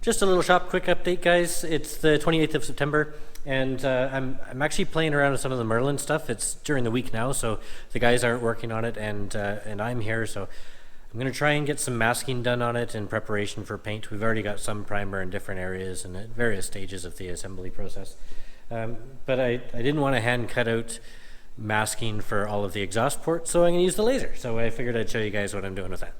Just a little shop quick update, guys. It's the 28th of September, and I'm actually playing around with some of the Merlin stuff. It's during the week now, so the guys aren't working on it, and I'm here, so I'm going to try and get some masking done on it in preparation for paint. We've already got some primer in different areas and at various stages of the assembly process. But I didn't want to hand cut out masking for all of the exhaust ports, so I'm going to use the laser. So I figured I'd show you guys what I'm doing with that.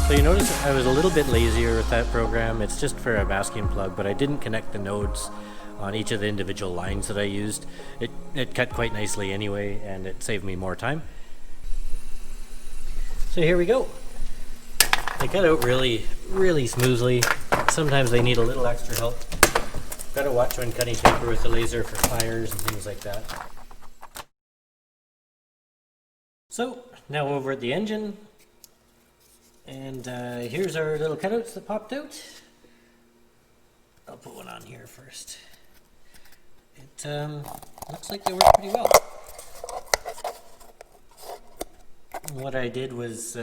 So you notice I was a little bit lazier with that program. It's just for a masking plug, but I didn't connect the nodes on each of the individual lines that I used. It cut quite nicely anyway, and it saved me more time. So here we go. They cut out really smoothly. Sometimes they need a little extra help. Gotta watch when cutting paper with the laser for fires and things like that. So now over at the engine. And here's our little cutouts that popped out. I'll put one on here first. It looks like they work pretty well. And what I did was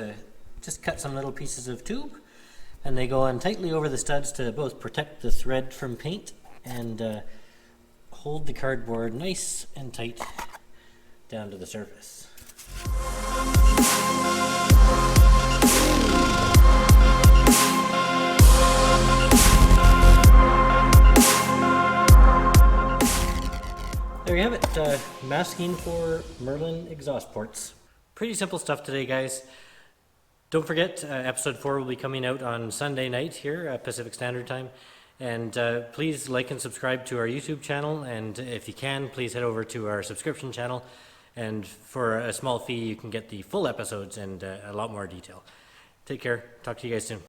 just cut some little pieces of tube, and they go on tightly over the studs to both protect the thread from paint and hold the cardboard nice and tight down to the surface. There you have it, masking for Merlin exhaust ports. Pretty simple stuff today, guys. Don't forget, episode 4 will be coming out on Sunday night here at Pacific Standard Time. And please like and subscribe to our YouTube channel, and if you can, please head over to our subscription channel. And for a small fee, you can get the full episodes and a lot more detail. Take care. Talk to you guys soon.